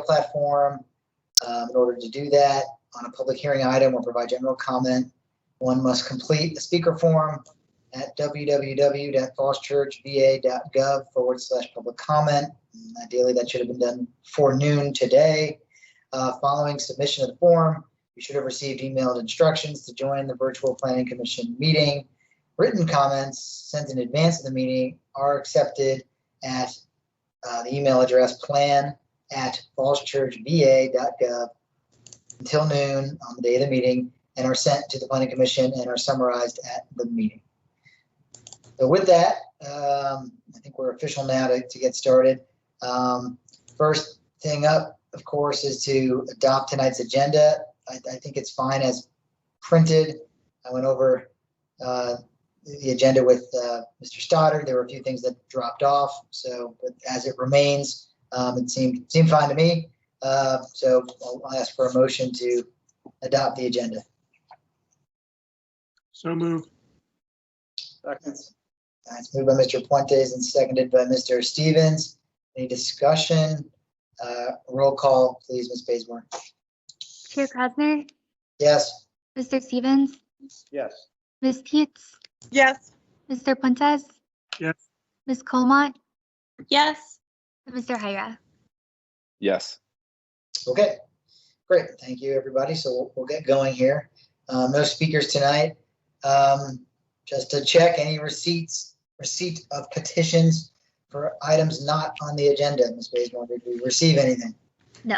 platform. In order to do that, on a public hearing item or provide general comment, one must complete the speaker form at www.fallschurchva.gov/public comment. Ideally, that should have been done before noon today. Following submission of the form, you should have received emailed instructions to join the virtual planning commission meeting. Written comments sent in advance of the meeting are accepted at the email address plan@fallschurchva.gov until noon on the day of the meeting, and are sent to the planning commission and are summarized at the meeting. So with that, I think we're official now to get started. First thing up, of course, is to adopt tonight's agenda. I think it's fine as printed. I went over the agenda with Mr. Stoddard. There were a few things that dropped off, so but as it remains, it seemed fine to me. So I'll ask for a motion to adopt the agenda. So moved. Second. It's moved by Mr. Puentes and seconded by Mr. Stevens. Any discussion? Roll call, please, Ms. Bazemore. Chair Krasner, Yes. Mr. Stevens, Yes. Ms. Teets, Yes. Mr. Puentes, Yes. Ms. Colmont, Yes. and Mr. Hyra. Yes. Okay, great. Thank you, everybody. So we'll get going here. No speakers tonight. Just to check any receipt of petitions for items not on the agenda. Ms. Bazemore, did we receive anything? No.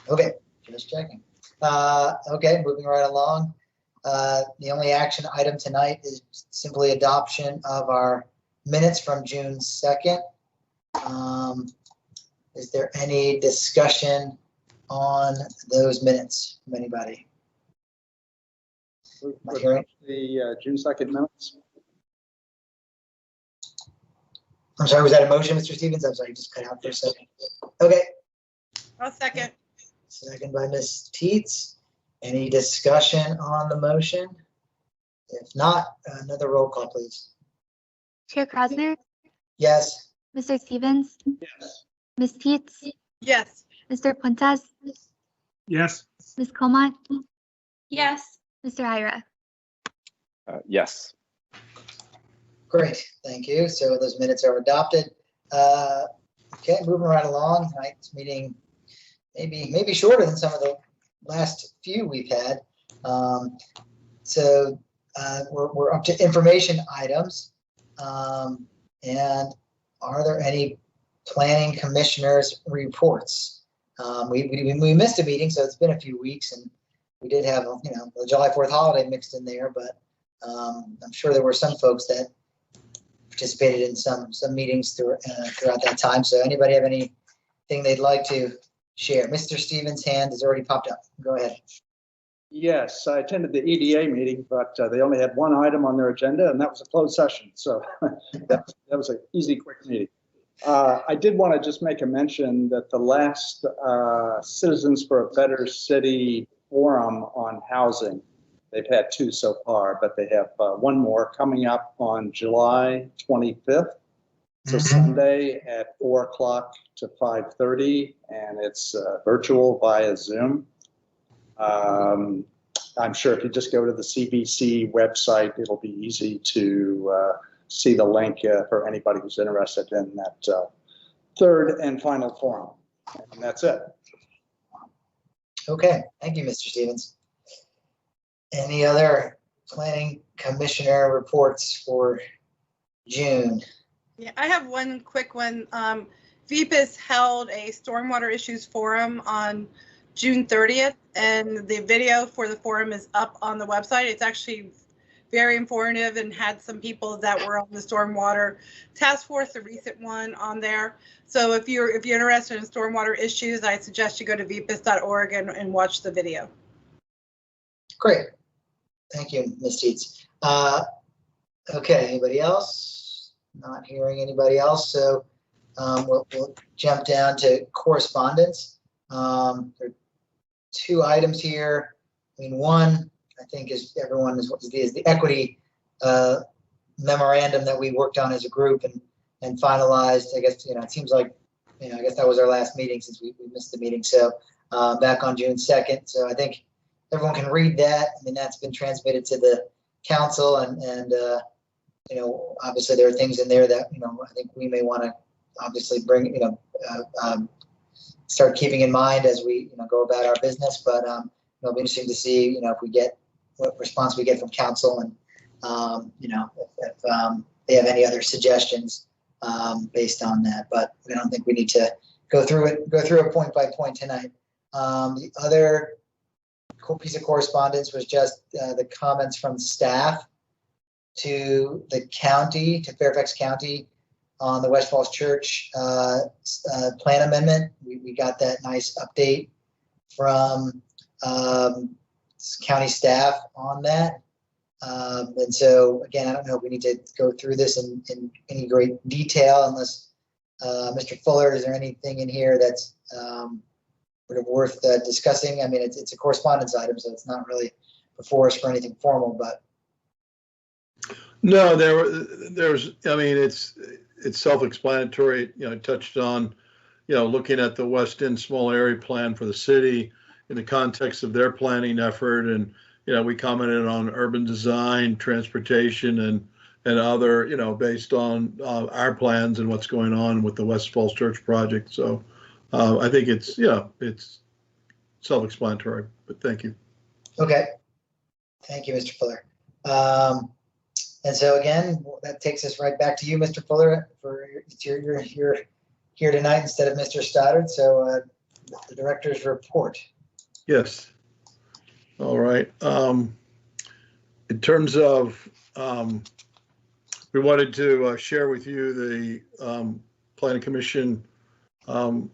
Okay, just checking. Okay, moving right along. The only action item tonight is simply adoption of our minutes from June 2nd. Is there any discussion on those minutes from anybody? Not hearing. The June 2nd minutes. I'm sorry, was that a motion, Mr. Stevens? I'm sorry, you just cut out for a second. Okay, I'll second. second by Ms. Teets. Any discussion on the motion? If not, another roll call, please. Chair Krasner, Yes. Mr. Stevens, Yes. Ms. Teets, Yes. Mr. Puentes, Yes. Ms. Colmont, Yes. Mr. Hyra. Yes. Great, thank you. So those minutes are adopted. Okay, moving right along. Tonight's meeting maybe shorter than some of the last few we've had. So we're up to information items. And are there any planning commissioners reports? We missed a meeting, so it's been a few weeks, and we did have the July 4th holiday mixed in there, but I'm sure there were some folks that participated in some meetings throughout that time. So anybody have anything they'd like to share? Mr. Stevens' hand has already popped up. Go ahead. Yes, I attended the EDA meeting, but they only had one item on their agenda, and that was a closed session. So that was an easy, quick meeting. I did want to just make a mention that the last Citizens for a Better City forum on housing, they've had two so far, but they have one more coming up on July 25th. So Sunday at 4 o'clock to 5:30, and it's virtual via Zoom. I'm sure if you just go to the CBC website, it'll be easy to see the link for anybody who's interested in that third and final forum. And that's it. Okay, thank you, Mr. Stevens. Any other planning commissioner reports for June? Yeah, I have one quick one. VPIS held a stormwater issues forum on June 30th, and the video for the forum is up on the website. It's actually very informative and had some people that were on the stormwater task force, the recent one, on there. So if you're interested in stormwater issues, I suggest you go to vpis.org and watch the video. Great. Thank you, Ms. Teets. Okay, anybody else? Not hearing anybody else, so we'll jump down to correspondence. There are two items here. I mean, one, I think is the equity memorandum that we worked on as a group and finalized. I guess, it seems like I guess that was our last meeting since we missed the meeting. So back on June 2nd. So I think everyone can read that. I mean, that's been transmitted to the council and obviously there are things in there that, I think we may want to obviously bring, start keeping in mind as we, go about our business. But it'll be interesting to see, if we get what response we get from council and, if they have any other suggestions based on that. But I don't think we need to go through it point by point tonight. The other cool piece of correspondence was just the comments from staff to the county, to Fairfax County on the West Falls Church plan amendment. We got that nice update from county staff on that. And so again, I don't know if we need to go through this in any great detail unless Mr. Fuller, is there anything in here that's sort of worth discussing? I mean, it's a correspondence item, so it's not really before us for anything formal, but. No, there's, I mean, it's self-explanatory. It touched on, looking at the West End small area plan for the city in the context of their planning effort. And, we commented on urban design, transportation, and other, based on our plans and what's going on with the West Falls Church project. So I think it's self-explanatory, but thank you. Okay. Thank you, Mr. Fuller. And so again, that takes us right back to you, Mr. Fuller, for you're here tonight instead of Mr. Stoddard. So the director's report. Yes. All right. In terms of, we wanted to share with you the Planning Commission and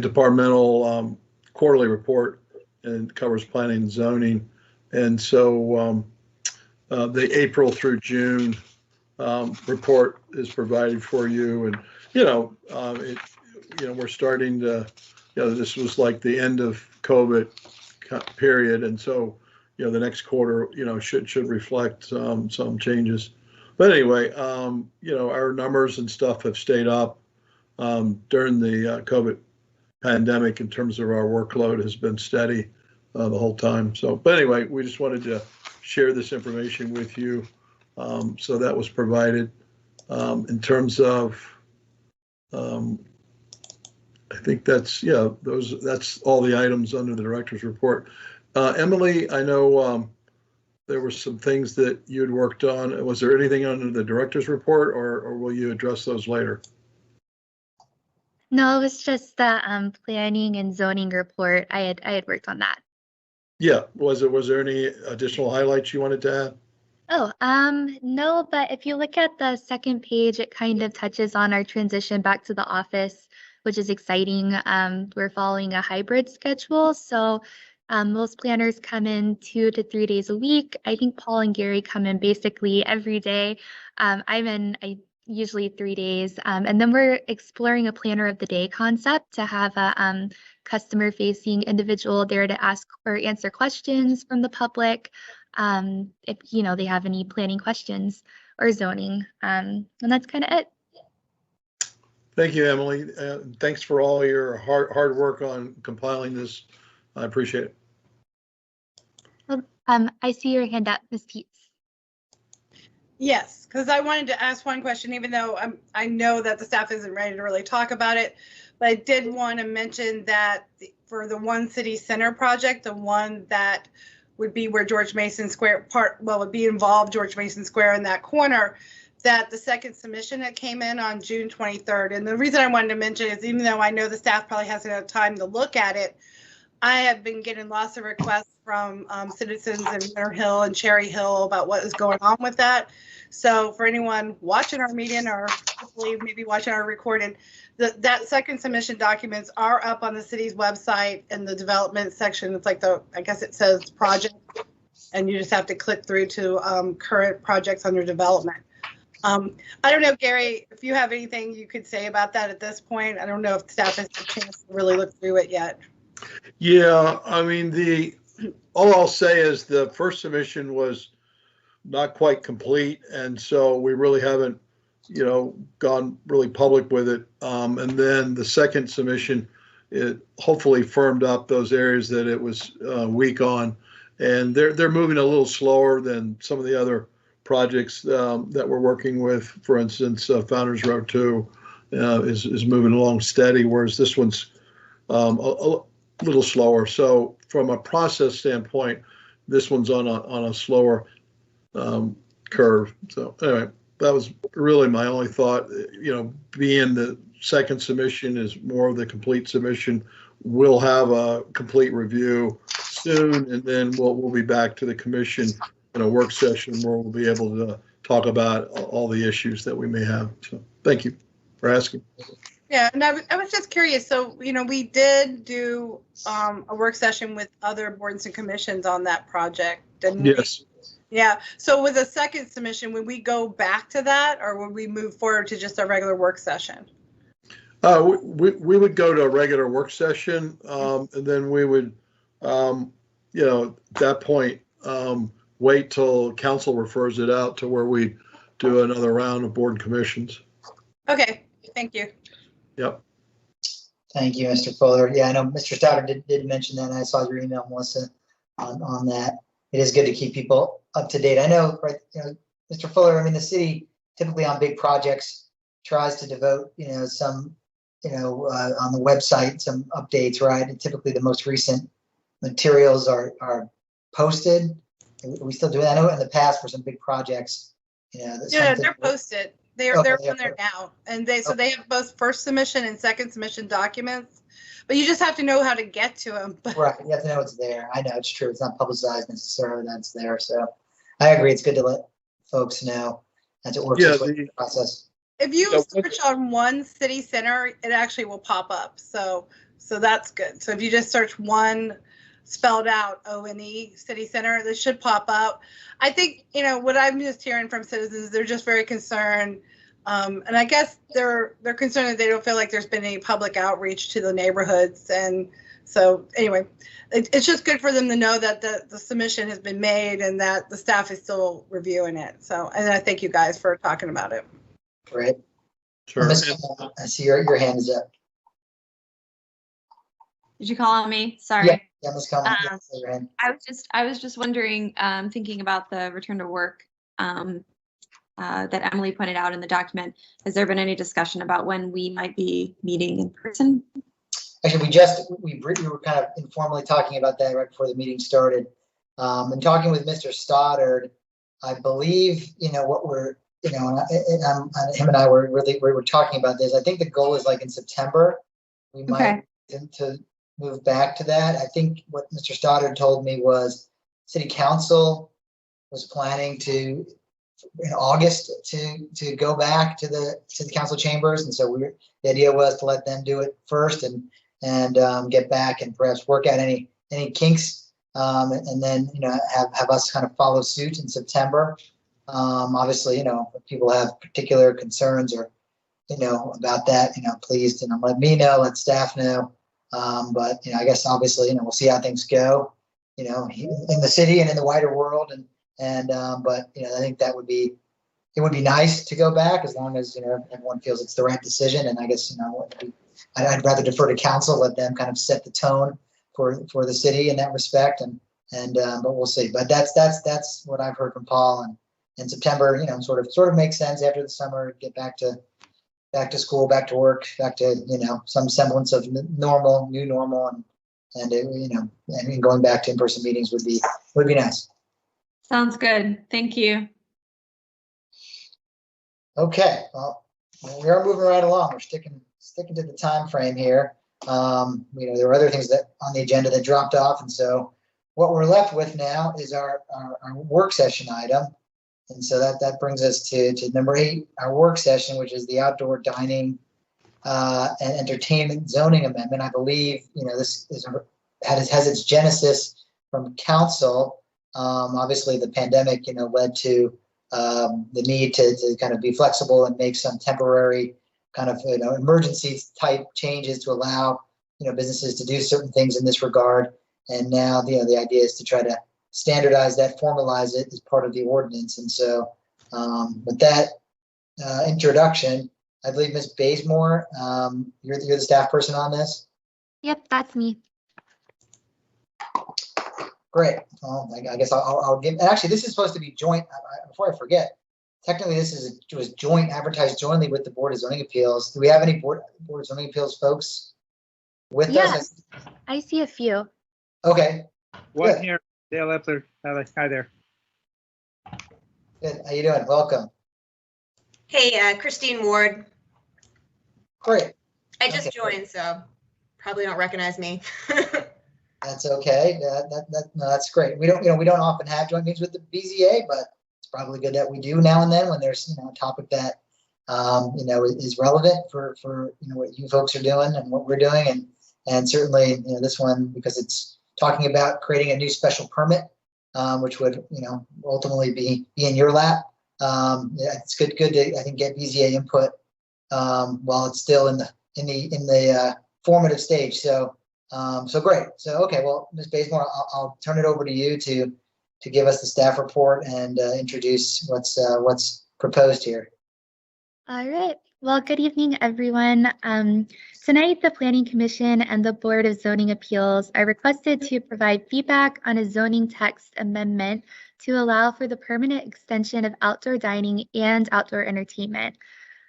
departmental quarterly report, and covers planning and zoning. And so the April through June report is provided for you. And, we're starting to, this was like the end of COVID period. And so, the next quarter, should reflect some changes. But anyway, our numbers and stuff have stayed up during the COVID pandemic in terms of our workload has been steady the whole time. So, but anyway, we just wanted to share this information with you. So that was provided. In terms of, I think that's, that's all the items under the director's report. Emily, I know there were some things that you had worked on. Was there anything under the director's report, or will you address those later? No, it was just the planning and zoning report. I had worked on that. Yeah, was there any additional highlights you wanted to add? Oh, no, but if you look at the second page, it kind of touches on our transition back to the office, which is exciting. We're following a hybrid schedule, so most planners come in 2 to 3 days a week. I think Paul and Gary come in basically every day. I'm in usually 3 days, and then we're exploring a planner of the day concept to have a customer-facing individual there to ask or answer questions from the public. If they have any planning questions or zoning, and that's kind of it. Thank you, Emily. Thanks for all your hard work on compiling this. I appreciate it. Well, I see your hand up, Ms. Teets. Yes, because I wanted to ask one question, even though I know that the staff isn't ready to really talk about it, but I did want to mention that for the One City Center project, the one that would be where George Mason Square would be involved, George Mason Square in that corner, that the second submission that came in on June 23rd. And the reason I wanted to mention is, even though I know the staff probably hasn't had time to look at it, I have been getting lots of requests from citizens in Winter Hill and Cherry Hill about what is going on with that. So for anyone watching our meeting, or hopefully maybe watching our recording, that second submission documents are up on the city's website in the development section. It's like I guess it says project, and you just have to click through to current projects under development. I don't know, Gary, if you have anything you could say about that at this point. I don't know if staff has had a chance to really look through it yet. Yeah, I mean, all I'll say is the first submission was not quite complete, and so we really haven't gone really public with it. And then the second submission, it hopefully firmed up those areas that it was weak on. And they're moving a little slower than some of the other projects that we're working with. For instance, Founders Row 2 is moving along steady, whereas this one's a little slower. So from a process standpoint, this one's on a slower curve. So anyway, that was really my only thought. Being the second submission is more of the complete submission. We'll have a complete review soon, and then we'll be back to the commission in a work session where we'll be able to talk about all the issues that we may have. So thank you for asking. Yeah, and I was just curious. So, we did do a work session with other boards and commissions on that project, didn't we? Yes. Yeah. So with a second submission, would we go back to that, or would we move forward to just a regular work session? We would go to a regular work session, and then we would, at that point, wait till council refers it out to where we do another round of board and commissions. Okay. Thank you. Yep. Thank you, Mr. Fuller. Yeah, I know Mr. Stoddard did mention that, and I saw your email, Melissa, on that. It is good to keep people up to date. I know, right, Mr. Fuller, the city typically on big projects tries to devote, some, on the website, some updates, right? And typically the most recent materials are posted. Are we still doing that? I know in the past for some big projects, Yeah, they're posted. They're on there now, and they have both first submission and second submission documents, but you just have to know how to get to them. Right, you have to know it's there. I know it's true. It's not publicized necessarily that it's there. So I agree. It's good to let folks know as it works the process. If you search on one city center, it actually will pop up. So that's good. So if you just search one spelled out ONE City Center, this should pop up. I think, what I'm just hearing from citizens, they're just very concerned. And I guess they're concerned that they don't feel like there's been any public outreach to the neighborhoods. And so anyway, it's just good for them to know that the submission has been made and that the staff is still reviewing it. So, and I thank you guys for talking about it. Great. Sure. I see your hand is up. Did you call on me? Sorry. Yeah, Ms. Collins, your hand. I was just wondering, thinking about the return to work that Emily pointed out in the document. Has there been any discussion about when we might be meeting in person? Actually, we were kind of informally talking about that right before the meeting started. And talking with Mr. Stoddard, I believe, what we're, him and I were talking about this. I think the goal is like in September, we might to move back to that. I think what Mr. Stoddard told me was City Council was planning to in August to go back to the council chambers, and so the idea was to let them do it first and get back and perhaps work out any kinks, and then have us kind of follow suit in September. Obviously, if people have particular concerns or about that, please let me know, let staff know. But I guess obviously we'll see how things go, in the city and in the wider world, but I think it would be nice to go back as long as everyone feels it's the right decision. And I guess I'd rather defer to council, let them kind of set the tone for the city in that respect, but we'll see. But that's what I've heard from Paul, and September sort of makes sense after the summer, get back to school, back to work, back to some semblance of new normal, and going back to in-person meetings would be nice. Sounds good. Thank you. Okay, well, we are moving right along. We're sticking to the time frame here. There were other things that on the agenda that dropped off, and so what we're left with now is our work session item. And so that brings us to number 8, our work session, which is the outdoor dining and entertainment zoning amendment. I believe this has its genesis from council. Obviously, the pandemic led to the need to kind of be flexible and make some temporary kind of emergency type changes to allow businesses to do certain things in this regard. And now the idea is to try to standardize that, formalize it as part of the ordinance. And so with that introduction, I believe Ms. Bazemore, you're the staff person on this. Yep, that's me. Great. Well, I guess I'll give, and actually, this is supposed to be joint, before I forget, technically, was joint, advertised jointly with the Board of Zoning Appeals. Do we have any Board of Zoning Appeals folks with us? Yes, I see a few. Okay, One Good. here, Dale Epler. Hi there. good. How you doing? Welcome. Hey, Christine Ward. Great. I just Okay. joined, so probably don't recognize me. That's okay. No, that's great. We don't often have joint meetings with the BZA, but it's probably good that we do now and then when there's, a topic that, is relevant for, what you folks are doing and what we're doing. And certainly, this one, because it's talking about creating a new special permit, which would, ultimately be in your lap. Yeah, it's good to, I think, get BZA input, while it's still in the formative stage. So great. So, okay, well, Ms. Bazemore, I'll turn it over to you to give us the staff report and introduce what's proposed here. All right. Well, good evening, everyone. Tonight, the Planning Commission and the Board of Zoning Appeals are requested to provide feedback on a zoning text amendment to allow for the permanent extension of outdoor dining and outdoor entertainment.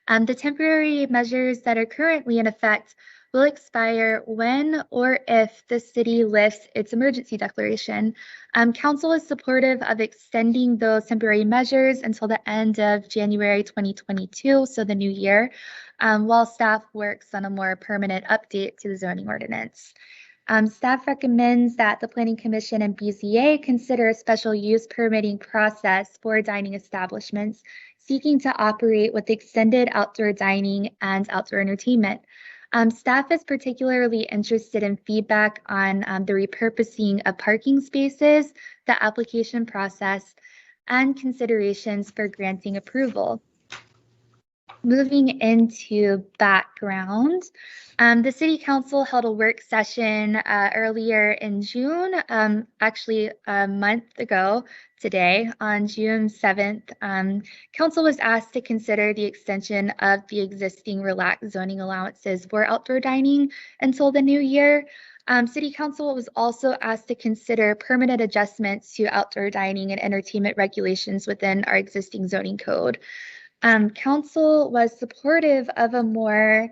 The temporary measures that are currently in effect will expire when or if the city lifts its emergency declaration. Council is supportive of extending those temporary measures until the end of January 2022, so the new year, while staff works on a more permanent update to the zoning ordinance. Staff recommends that the Planning Commission and BZA consider a special use permitting process for dining establishments seeking to operate with extended outdoor dining and outdoor entertainment. Staff is particularly interested in feedback on the repurposing of parking spaces, the application process, and considerations for granting approval. Moving into background, the City Council held a work session earlier in June, actually a month ago today, on June 7th. Council was asked to consider the extension of the existing relaxed zoning allowances for outdoor dining until the new year. City Council was also asked to consider permanent adjustments to outdoor dining and entertainment regulations within our existing zoning code. Council was supportive of a more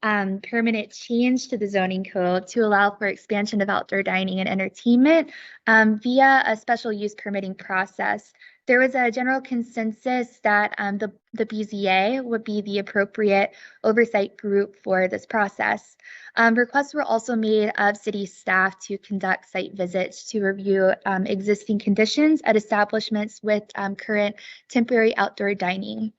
permanent change to the zoning code to allow for expansion of outdoor dining and entertainment via a special use permitting process. There was a general consensus that the BZA would be the appropriate oversight group for this process. Requests were also made of city staff to conduct site visits to review existing conditions at establishments with current temporary outdoor dining.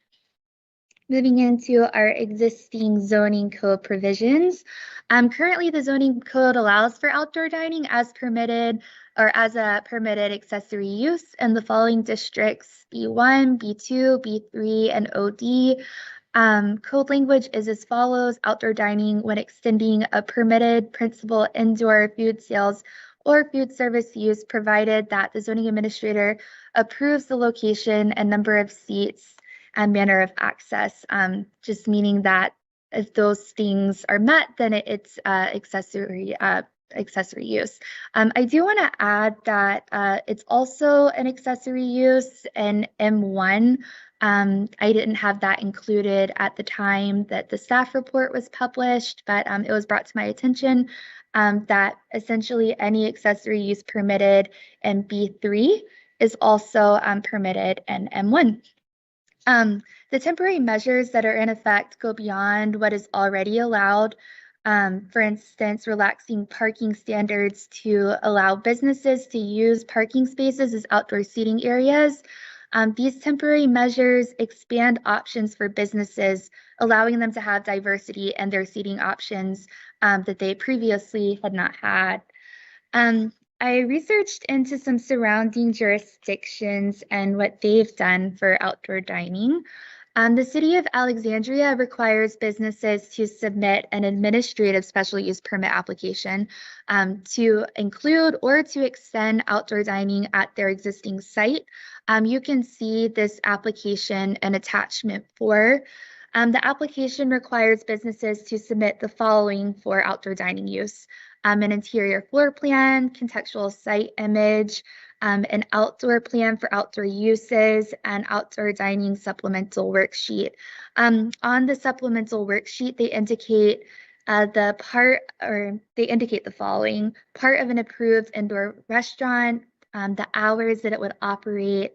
Moving into our existing zoning code provisions. Currently, the zoning code allows for outdoor dining as permitted or as a permitted accessory use in the following districts: B1, B2, B3, and OD. Code language is as follows: outdoor dining when extending a permitted principal indoor food sales or food service use, provided that the zoning administrator approves the location and number of seats and manner of access, just meaning that if those things are met, then it's accessory use. I do want to add that it's also an accessory use in M1. I didn't have that included at the time that the staff report was published, but it was brought to my attention that essentially any accessory use permitted in B3 is also permitted in M1. The temporary measures that are in effect go beyond what is already allowed. For instance, relaxing parking standards to allow businesses to use parking spaces as outdoor seating areas. These temporary measures expand options for businesses, allowing them to have diversity in their seating options that they previously had not had. I researched into some surrounding jurisdictions and what they've done for outdoor dining. The City of Alexandria requires businesses to submit an administrative special use permit application to include or to extend outdoor dining at their existing site. You can see this application in attachment 4. The application requires businesses to submit the following for outdoor dining use: an interior floor plan, contextual site image, an outdoor plan for outdoor uses, and outdoor dining supplemental worksheet. On the supplemental worksheet, they indicate the following: part of an approved indoor restaurant, the hours that it would operate,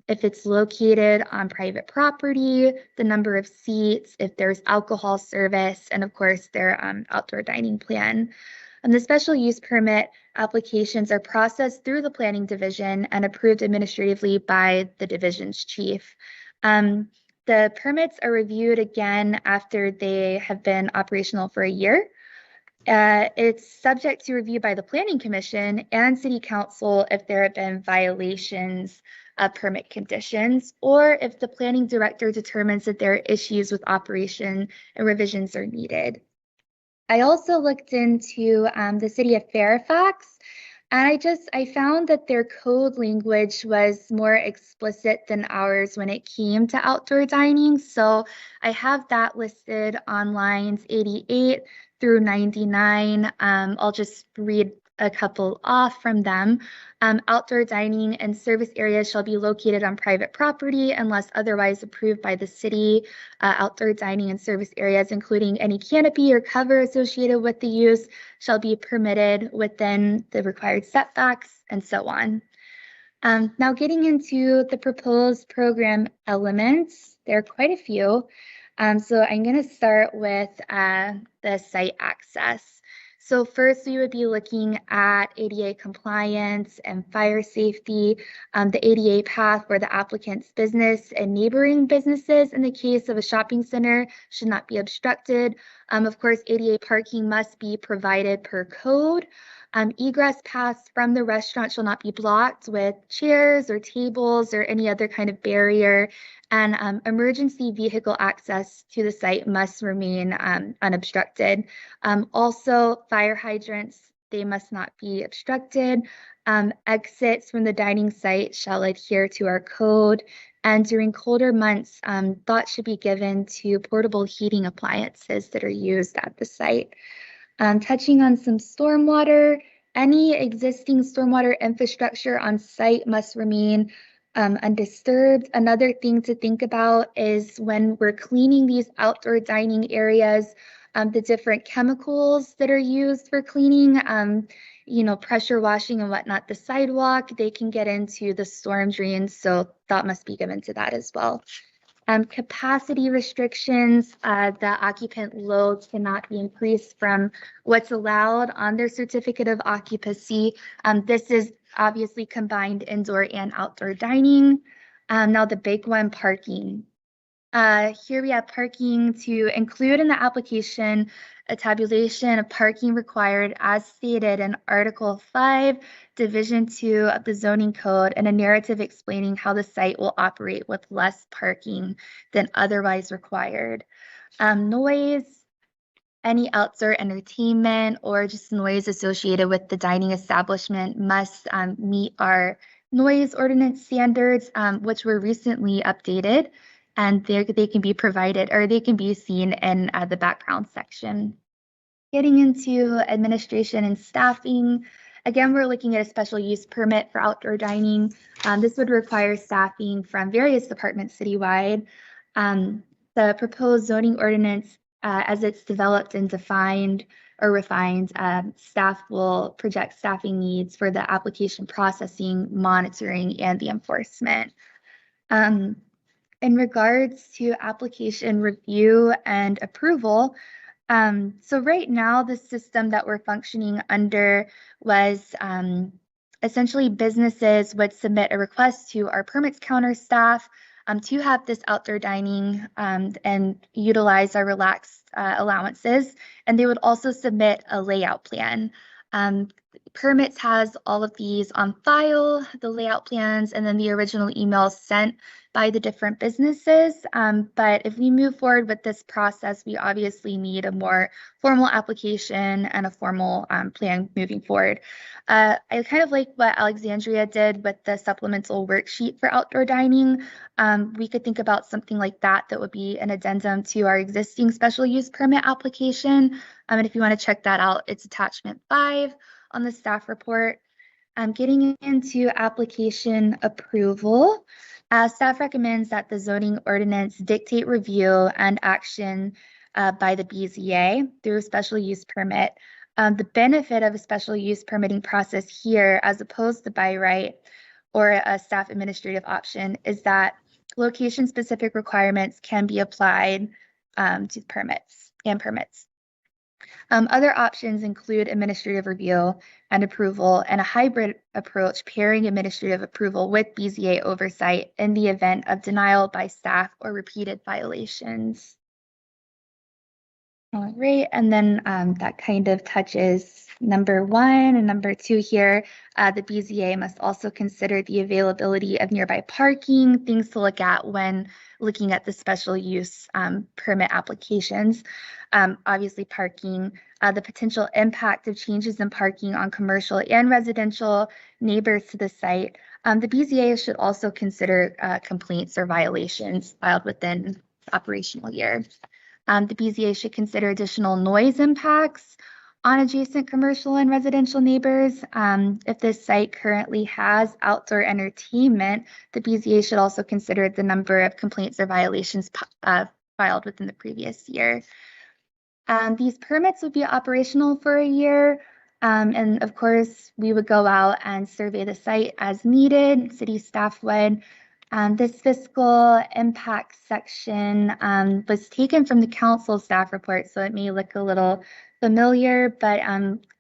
if it's located on private property, the number of seats, if there's alcohol service, and of course their outdoor dining plan. The special use permit applications are processed through the planning division and approved administratively by the division's chief. The permits are reviewed again after they have been operational for a year. It's subject to review by the Planning Commission and City Council if there have been violations of permit conditions, or if the planning director determines that there are issues with operation and revisions are needed. I also looked into the City of Fairfax, and I found that their code language was more explicit than ours when it came to outdoor dining. So I have that listed on lines 88 through 99. I'll just read a couple off from them. Outdoor dining and service areas shall be located on private property unless otherwise approved by the city. Outdoor dining and service areas, including any canopy or cover associated with the use, shall be permitted within the required setbacks, and so on. Now getting into the proposed program elements, there are quite a few. So I'm going to start with the site access. So first, we would be looking at ADA compliance and fire safety, the ADA path where the applicant's business and neighboring businesses, in the case of a shopping center, should not be obstructed. Of course, ADA parking must be provided per code. Egress paths from the restaurant shall not be blocked with chairs or tables or any other kind of barrier. And emergency vehicle access to the site must remain unobstructed. Also, fire hydrants, they must not be obstructed. Exits from the dining site shall adhere to our code. And during colder months, thought should be given to portable heating appliances that are used at the site. Touching on some stormwater, any existing stormwater infrastructure on site must remain undisturbed. Another thing to think about is when we're cleaning these outdoor dining areas, the different chemicals that are used for cleaning, pressure washing and whatnot, the sidewalk, they can get into the storm drains, so thought must be given to that as well. Capacity restrictions, the occupant load cannot be increased from what's allowed on their certificate of occupancy. This is obviously combined indoor and outdoor dining. Now the big one, parking. Here we have parking to include in the application a tabulation of parking required as stated in Article 5, Division 2 of the Zoning Code, and a narrative explaining how the site will operate with less parking than otherwise required. Noise, any outdoor entertainment or just noise associated with the dining establishment must meet our noise ordinance standards, which were recently updated. And they can be provided, or they can be seen in the background section. Getting into administration and staffing, again, we're looking at a special use permit for outdoor dining. This would require staffing from various departments citywide. The proposed zoning ordinance, as it's developed and defined or refined, staff will project staffing needs for the application processing, monitoring, and the enforcement. In regards to application review and approval, so right now the system that we're functioning under was essentially businesses would submit a request to our permits counter staff to have this outdoor dining and utilize our relaxed allowances, and they would also submit a layout plan. Permits has all of these on file, the layout plans, and then the original emails sent by the different businesses. But if we move forward with this process, we obviously need a more formal application and a formal plan moving forward. I kind of like what Alexandria did with the supplemental worksheet for outdoor dining. We could think about something like that that would be an addendum to our existing special use permit application. And if you want to check that out, it's attachment 5 on the staff report. Getting into application approval, staff recommends that the zoning ordinance dictate review and action by the BZA through a special use permit. The benefit of a special use permitting process here, as opposed to by right or a staff administrative option, is that location-specific requirements can be applied to permits. Other options include administrative review and approval and a hybrid approach pairing administrative approval with BZA oversight in the event of denial by staff or repeated violations. All right, and then that kind of touches number 1 and number 2 here. The BZA must also consider the availability of nearby parking, things to look at when looking at the special use permit applications. Obviously parking, the potential impact of changes in parking on commercial and residential neighbors to the site. The BZA should also consider complaints or violations filed within the operational year. The BZA should consider additional noise impacts on adjacent commercial and residential neighbors. If this site currently has outdoor entertainment, the BZA should also consider the number of complaints or violations filed within the previous year. These permits would be operational for a year. And of course, we would go out and survey the site as needed, city staff would. This fiscal impact section was taken from the council staff report, so it may look a little familiar, but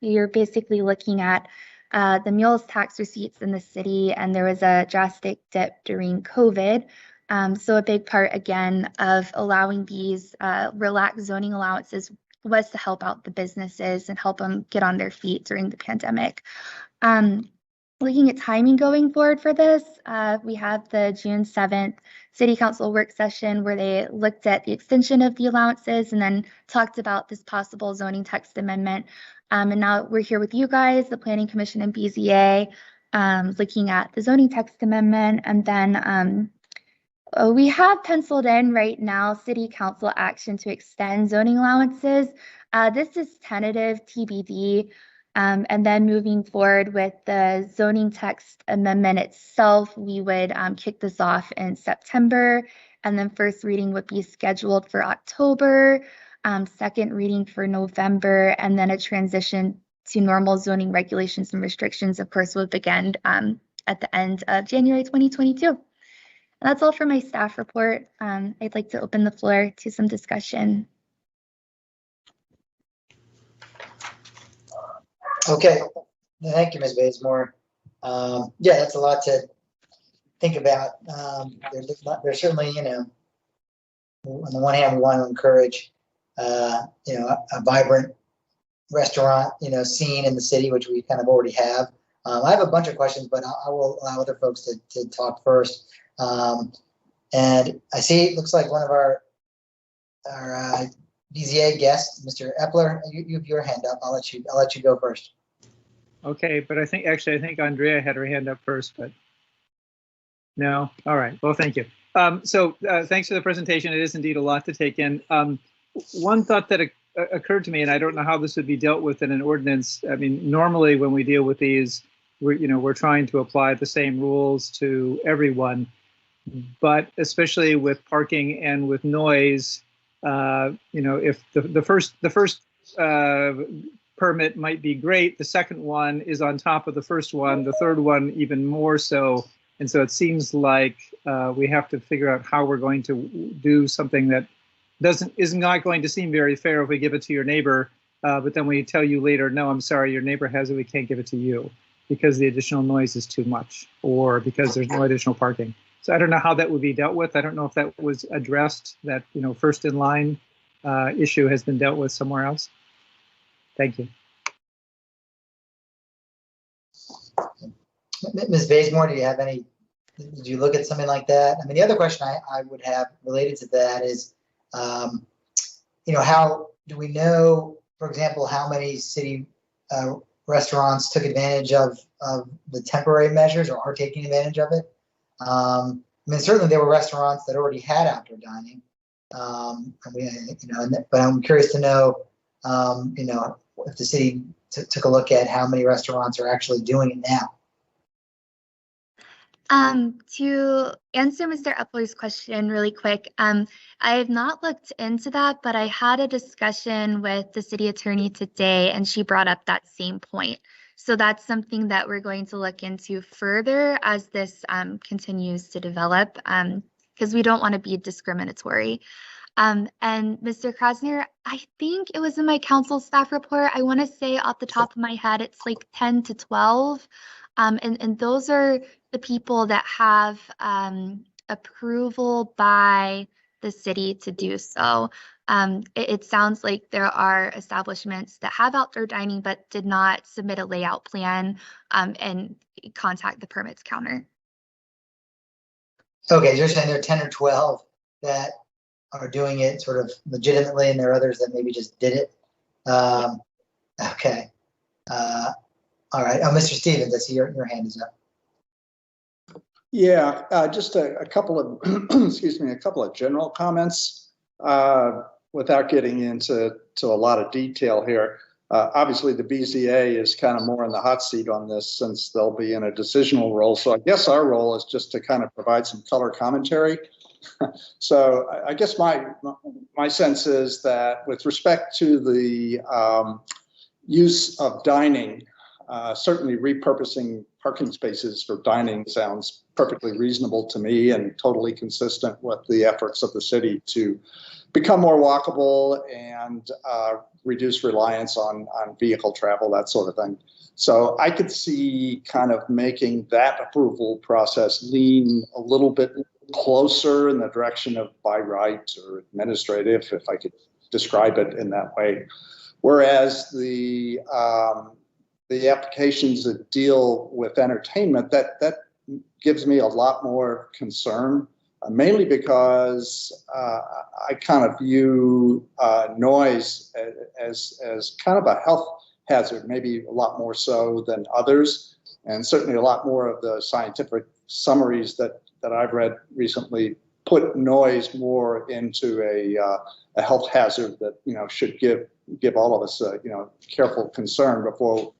you're basically looking at the meals tax receipts in the city, and there was a drastic dip during COVID. So a big part, again, of allowing these relaxed zoning allowances was to help out the businesses and help them get on their feet during the pandemic. Looking at timing going forward for this, we have the June 7th City Council work session where they looked at the extension of the allowances and then talked about this possible zoning text amendment. And now we're here with you guys, the Planning Commission and BZA, looking at the zoning text amendment. And then we have penciled in right now City Council action to extend zoning allowances. This is tentative TBD. And then moving forward with the zoning text amendment itself, we would kick this off in September, and then first reading would be scheduled for October, second reading for November, and then a transition to normal zoning regulations and restrictions, of course, would begin at the end of January 2022. And that's all for my staff report. I'd like to open the floor to some discussion. Okay, thank you, Ms. Bazemore. Yeah, that's a lot to think about. There's certainly, on the one hand, we want to encourage, a vibrant restaurant, scene in the city, which we kind of already have. I have a bunch of questions, but I will allow other folks to talk first. And I see it looks like one of our BZA guest, Mr. Epler, you have your hand up. I'll let you go first. Okay, but I think Andrea had her hand up first, but no. All right. Well, thank you. So thanks for the presentation. It is indeed a lot to take in. One thought that occurred to me, and I don't know how this would be dealt with in an ordinance. I mean, normally when we deal with these, we're trying to apply the same rules to everyone, but especially with parking and with noise. If the first permit might be great, the second one is on top of the first one, the third one even more so. And so it seems like we have to figure out how we're going to do something that is not going to seem very fair if we give it to your neighbor, but then we tell you later, no, I'm sorry, your neighbor has it, we can't give it to you because the additional noise is too much or because there's no additional parking. So I don't know how that would be dealt with. I don't know if that was addressed, that first in line issue has been dealt with somewhere else. Thank you. Ms. Bazemore, do you have any, did you look at something like that? I mean, the other question I would have related to that is, how do we know, for example, how many city restaurants took advantage of the temporary measures or are taking advantage of it? I mean, certainly there were restaurants that already had outdoor dining. But I'm curious to know, if the city took a look at how many restaurants are actually doing it now. To answer Mr. Epler's question really quick, I have not looked into that, but I had a discussion with the city attorney today and she brought up that same point. So that's something that we're going to look into further as this continues to develop, because we don't want to be discriminatory. And Mr. Krasner, I think it was in my council staff report. I want to say off the top of my head, it's like 10 to 12. And those are the people that have approval by the city to do so. It sounds like there are establishments that have outdoor dining but did not submit a layout plan and contact the permits counter. Okay, you're saying there are 10 or 12 that are doing it sort of legitimately, and there are others that maybe just did it. Okay. All right. Oh, Mr. Stevens, I see your hand is up. Yeah, just a couple of, excuse me, a couple of general comments without getting into a lot of detail here. Obviously, the BZA is kind of more in the hot seat on this since they'll be in a decisional role. So I guess our role is just to kind of provide some color commentary. So I guess my sense is that with respect to the use of dining, certainly repurposing parking spaces for dining sounds perfectly reasonable to me and totally consistent with the efforts of the city to become more walkable and reduce reliance on vehicle travel, that sort of thing. So I could see kind of making that approval process lean a little bit closer in the direction of by right or administrative, if I could describe it in that way. Whereas the applications that deal with entertainment, that gives me a lot more concern, mainly because I kind of view noise as kind of a health hazard, maybe a lot more so than others. And certainly a lot more of the scientific summaries that I've read recently put noise more into a health hazard that, should give all of us careful concern before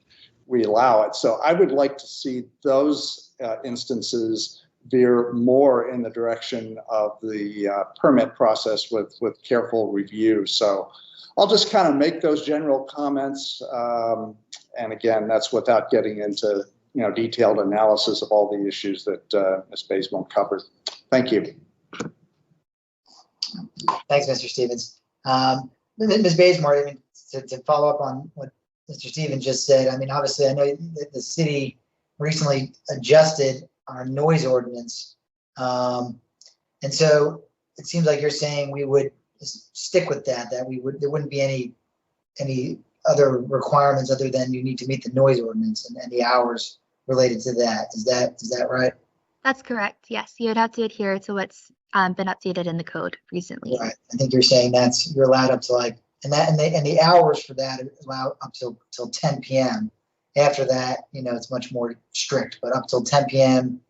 we allow it. So I would like to see those instances veer more in the direction of the permit process with careful review. So I'll just kind of make those general comments. And again, that's without getting into detailed analysis of all the issues that Ms. Bazemore covered. Thank you. Thanks, Mr. Stevens. Ms. Bazemore, I mean, to follow up on what Mr. Stevens just said, I mean, obviously, I know that the city recently adjusted our noise ordinance. And so it seems like you're saying we would stick with that there wouldn't be any other requirements other than you need to meet the noise ordinance and the hours related to that. Is that right? That's correct. Yes, you would have to adhere to what's been updated in the code recently. Right. I think you're saying you're allowed up to and the hours for that allow up till 10 p.m. After that, it's much more strict, but up till 10 p.m.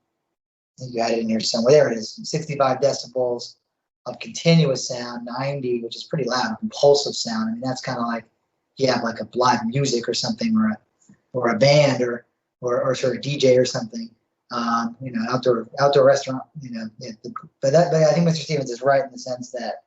I think you had it in here somewhere. There it is. 65 decibels of continuous sound, 90, which is pretty loud, impulsive sound. I mean, that's kind of like you have like a live music or something, or a band or sort of DJ or something. Outdoor restaurant. But I think Mr. Stevens is right in the sense that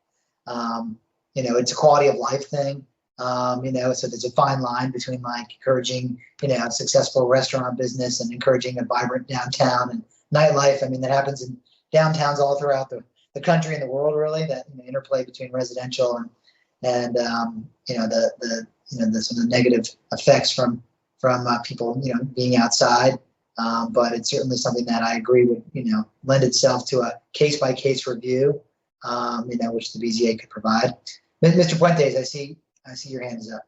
it's a quality of life thing. So there's a fine line between encouraging successful restaurant business and encouraging a vibrant downtown and nightlife. I mean, that happens in downtowns all throughout the country and the world, really. That interplay between residential and the some of the negative effects from people being outside. But it's certainly something that I agree would lend itself to a case by case review, which the BZA could provide. Mr. Puentes, I see your hand is up.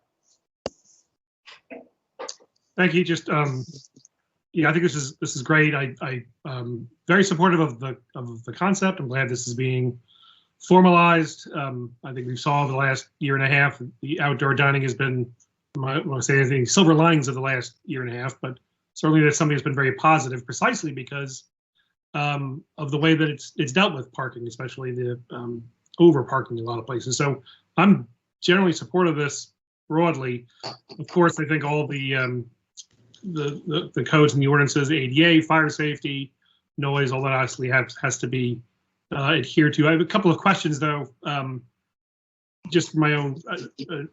Thank you. Just yeah, I think this is great. I very supportive of the concept. I'm glad this is being formalized. I think we saw the last year and a half, the outdoor dining has been, I won't say anything silver linings of the last year and a half, but certainly that's something that's been very positive, precisely because of the way that it's dealt with parking, especially the over parking in a lot of places. So I'm generally supportive of this broadly. Of course, I think all the codes and the ordinances, ADA, fire safety, noise, all that obviously has to be adhered to. I have a couple of questions though, just for my own,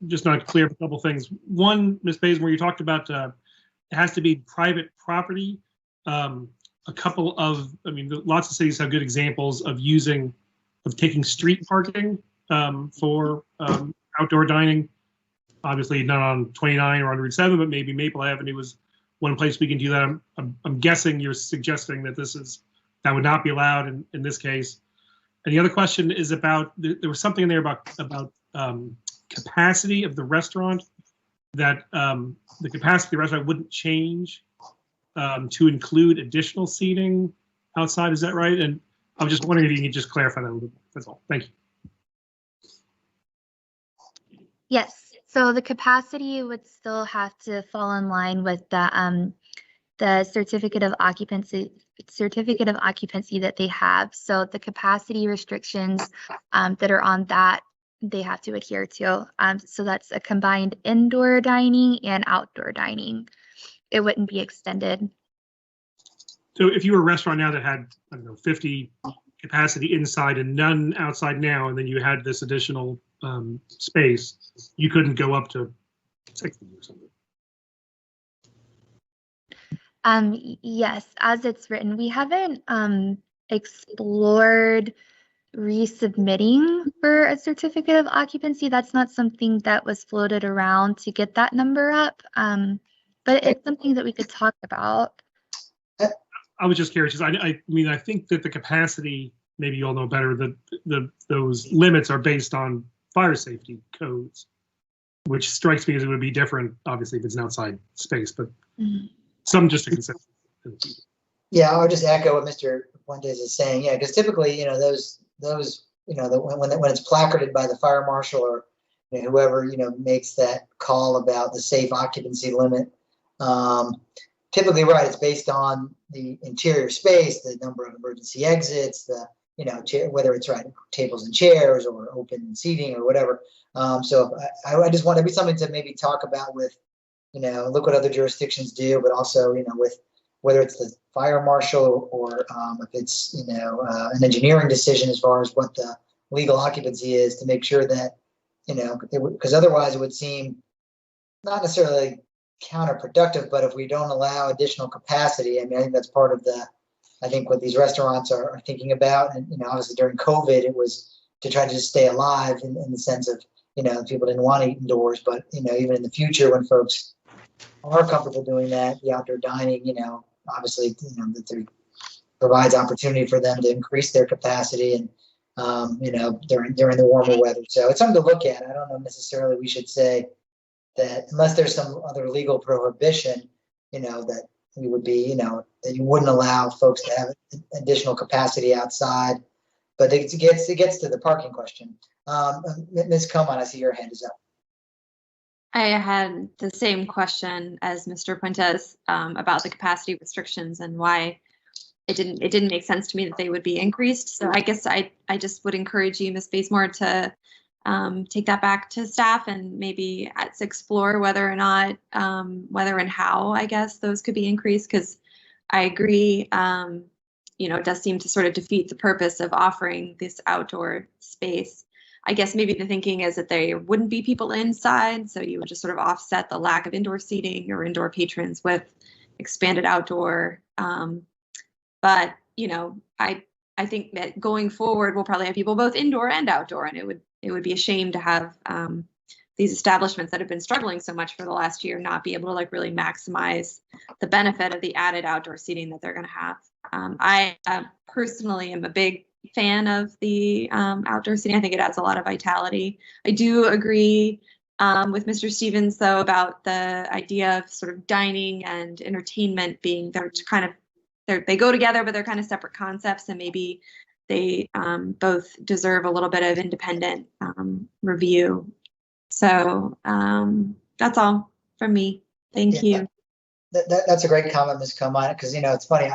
just not clear up a couple things. One, Ms. Bazemore, you talked about it has to be private property. A couple of, I mean, lots of cities have good examples of taking street parking for outdoor dining. Obviously not on 29 or on Route 7, but maybe Maple Avenue was one place we can do that. I'm guessing you're suggesting that that would not be allowed in this case. And the other question is about, there was something in there about capacity of the restaurant, that the capacity of the restaurant wouldn't change to include additional seating outside. Is that right? And I was just wondering if you could just clarify that a little bit. That's all. Thank you. Yes. So the capacity would still have to fall in line with the certificate of occupancy that they have. So the capacity restrictions that are on that, they have to adhere to. So that's a combined indoor dining and outdoor dining. It wouldn't be extended. So if you were a restaurant now that had, I don't know, 50 capacity inside and none outside now, and then you had this additional space, you couldn't go up to 60 or something. Yes, as it's written, we haven't explored resubmitting for a certificate of occupancy. That's not something that was floated around to get that number up, but it's something that we could talk about. I was just curious, because I mean, I think that the capacity, maybe you all know better, that those limits are based on fire safety codes, which strikes me as it would be different, obviously, if it's an outside space, but some just to consider. Yeah, I'll just echo what Mr. Fuentes is saying. Yeah, because typically, you know, those, you know, when it's placarded by the fire marshal or whoever, you know, makes that call about the safe occupancy limit, typically, right, it's based on the interior space, the number of emergency exits, the, you know, whether it's right tables and chairs or open seating or whatever. So I just want to be something to maybe talk about with, you know, look what other jurisdictions do, but also, you know, with whether it's the fire marshal or if it's, you know, an engineering decision as far as what the legal occupancy is, to make sure that, you know, because otherwise it would seem not necessarily counterproductive, but if we don't allow additional capacity, I mean, I think that's part of I think what these restaurants are thinking about. And, you know, obviously during COVID, it was to try to just stay alive in the sense of, you know, people didn't want to eat indoors, but, you know, even in the future when folks are comfortable doing that, the outdoor dining, you know, obviously, you know, that there provides opportunity for them to increase their capacity and, you know, during the warmer weather. So it's something to look at. I don't know necessarily we should say that unless there's some other legal prohibition, you know, that we would be, you know, that you wouldn't allow folks to have additional capacity outside. But it gets to the parking question. Ms. Coman, I see your hand is up. I had the same question as Mr. Fuentes about the capacity restrictions and why it didn't make sense to me that they would be increased. So I guess I just would encourage you, Ms. Bazemore, to take that back to staff and maybe explore whether or not, whether and how, I guess, those could be increased, because I agree, you know, it does seem to sort of defeat the purpose of offering this outdoor space. I guess maybe the thinking is that there wouldn't be people inside, so you would just sort of offset the lack of indoor seating or indoor patrons with expanded outdoor. But, you know, I think that going forward, we'll probably have people both indoor and outdoor, and it would be a shame to have these establishments that have been struggling so much for the last year not be able to like really maximize the benefit of the added outdoor seating that they're going to have. I personally am a big fan of the outdoor seating. I think it adds a lot of vitality. I do agree with Mr. Stevens, though, about the idea of sort of dining and entertainment being they go together, but they're kind of separate concepts, and maybe they both deserve a little bit of independent review. So that's all from me. Thank you. That's a great comment, Ms. Comine, because, it's funny,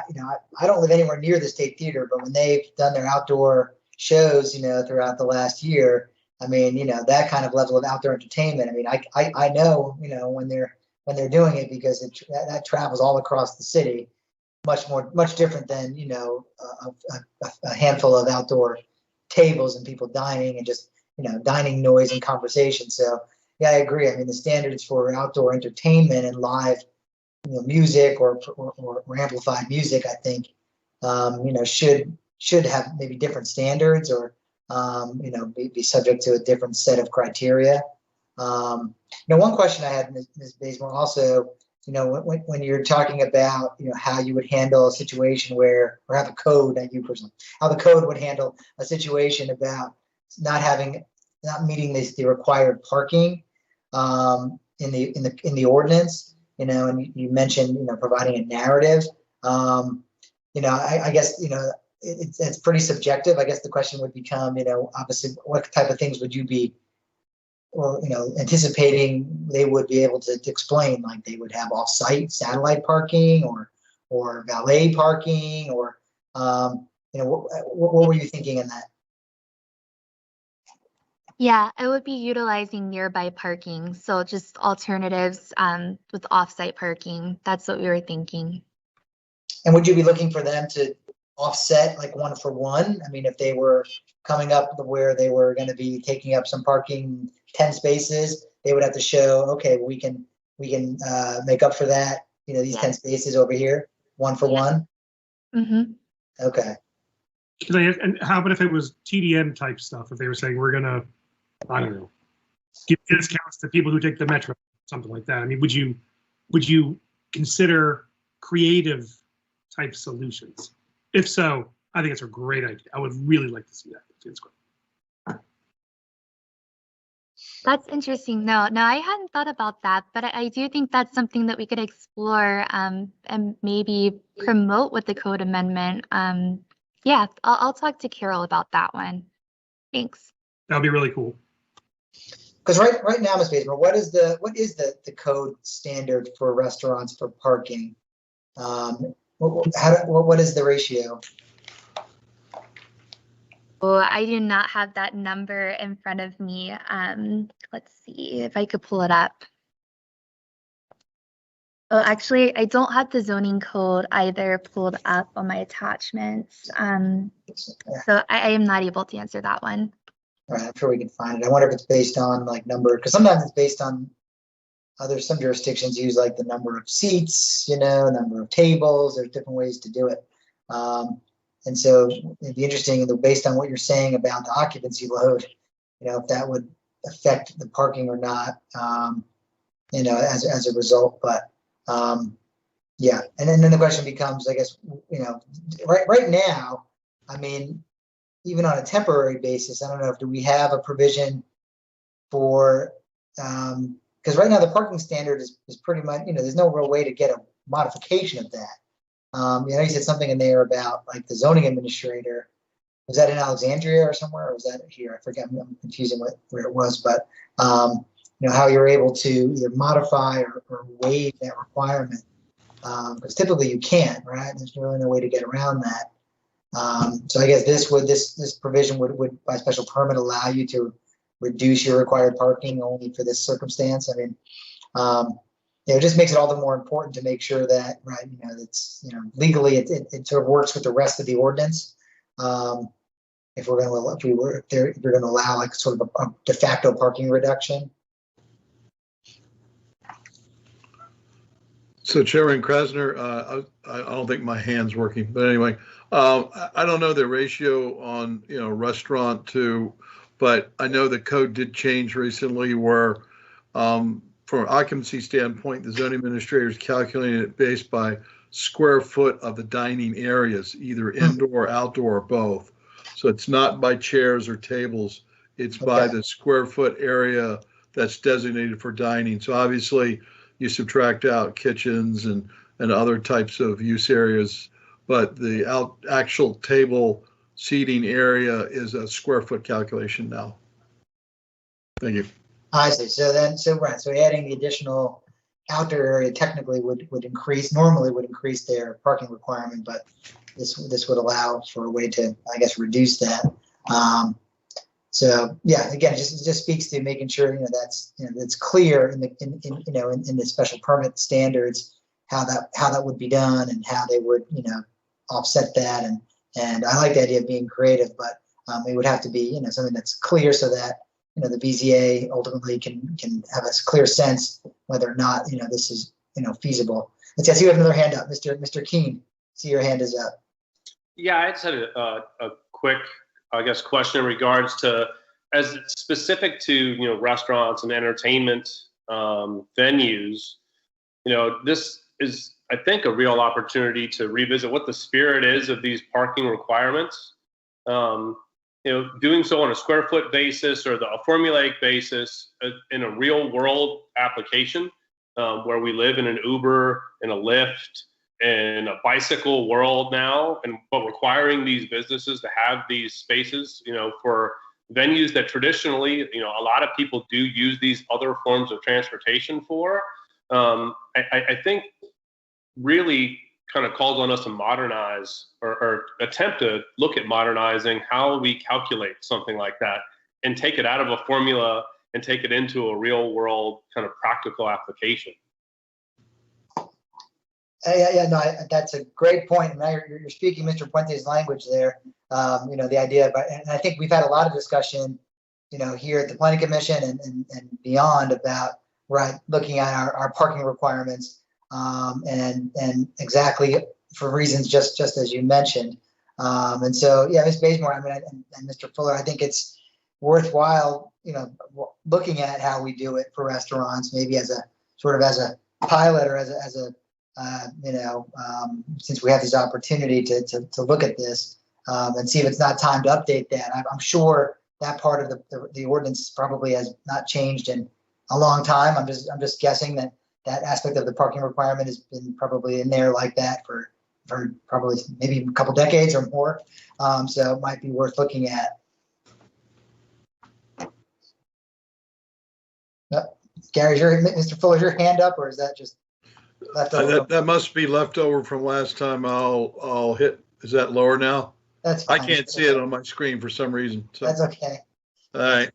I don't live anywhere near the State Theater, but when they've done their outdoor shows, throughout the last year, that kind of level of outdoor entertainment, I know, when they're doing it, because that travels all across the city, much different than, a handful of outdoor tables and people dining and just, dining noise and conversation. So yeah, I agree. The standards for outdoor entertainment and live, music or amplified music, I think, should have maybe different standards or, be subject to a different set of criteria. One question I had, Ms. Bazemore, also, when you're talking about, how you would handle a situation where, or have a code that you personally, how the code would handle a situation about not meeting the required parking in the ordinance, and you mentioned, providing a narrative. I guess, it's pretty subjective. I guess the question would become, obviously, what type of things would you be, or, anticipating they would be able to explain, like they would have off-site satellite parking or valet parking, or, what were you thinking in that? Yeah, it would be utilizing nearby parking. So just alternatives with off-site parking. That's what we were thinking. And would you be looking for them to offset like 1-for-1? If they were coming up where they were going to be taking up some parking, 10 spaces, they would have to show, okay, we can make up for that. These 10 spaces over here, 1-for-1. Mm-hmm. Okay. And how about if it was TDM type stuff? If they were saying we're gonna, I don't know, give discounts to people who take the metro, something like that. Would you consider creative type solutions? If so, I think it's a great idea. I would really like to see that. It's great. That's interesting. No, I hadn't thought about that, but I do think that's something that we could explore and maybe promote with the code amendment. Yeah, I'll talk to Carol about that one. Thanks. That'd be really cool. Because right now, Ms. Bazemore, what is the code standard for restaurants for parking? What is the ratio? Oh, I do not have that number in front of me. Let's see if I could pull it up. Oh, actually, I don't have the zoning code either pulled up on my attachments. So I am not able to answer that one. All right, I'm sure we can find it. I wonder if it's based on like number, because sometimes it's based on some jurisdictions use like the number of seats, number of tables. There's different ways to do it. And so it'd be interesting, based on what you're saying about the occupancy load, if that would affect the parking or not, as a result. But yeah, and then the question becomes, I guess, right now, even on a temporary basis, I don't know, do we have a provision for, because right now the parking standard is pretty much, there's no real way to get a modification of that. You said something in there about like the zoning administrator. Was that in Alexandria or somewhere, or was that here? I forget. I'm confusing where it was, but how you're able to either modify or waive that requirement, because typically you can't, right? There's really no way to get around that. So I guess this provision would by special permit allow you to reduce your required parking only for this circumstance. It just makes it all the more important to make sure that, right, it's, legally it sort of works with the rest of the ordinance. If you're going to allow like sort of a de facto parking reduction. So Chairman Krasner, I don't think my hand's working, but anyway, I don't know the ratio on, restaurant to, but I know the code did change recently where, from an occupancy standpoint, the zoning administrator is calculating it based by square foot of the dining areas, either indoor, outdoor, or both. So it's not by chairs or tables. It's by the square foot area that's designated for dining. So obviously you subtract out kitchens and other types of use areas, but the actual table seating area is a square foot calculation now. Thank you. I see. So adding the additional outdoor area technically would normally would increase their parking requirement, but this would allow for a way to, I guess, reduce that. So yeah, again, it just speaks to making sure that's clear in the special permit standards how that would be done and how they would offset that, and I like the idea of being creative, but it would have to be something that's clear so that the BZA ultimately can have a clear sense whether or not this is feasible. Let's see, I see we have another hand up, Mr. Keene. See, your hand is up. Yeah, I just had a quick, I guess, question in regards to, as it's specific to restaurants and entertainment venues. This is, I think, a real opportunity to revisit what the spirit is of these parking requirements. Doing so on a square foot basis or a formulaic basis in a real world application where we live in an Uber and a Lyft and a bicycle world now, but requiring these businesses to have these spaces, for venues that traditionally, a lot of people do use these other forms of transportation for. I think really kind of calls on us to modernize or attempt to look at modernizing how we calculate something like that and take it out of a formula and take it into a real world kind of practical application. No, that's a great point. And now you're speaking Mr. Puente's language there. The idea, and I think we've had a lot of discussion, here at the Planning Commission and beyond about looking at our parking requirements, and exactly for reasons just as you mentioned. And so, yeah, Ms. Bazemore, and Mr. Fuller, I think it's worthwhile, looking at how we do it for restaurants, maybe as a pilot or as a since we have this opportunity to look at this and see if it's not time to update that. I'm sure that part of the ordinance probably has not changed in a long time. I'm just guessing that aspect of the parking requirement has been probably in there like that for probably maybe a couple decades or more. So it might be worth looking at. Gary, Mr. Fuller, is your hand up, or is that just left over? That must be left over from last time. I'll hit. Is that lower now? That's fine. I can't see it on my screen for some reason. So. That's okay. All right.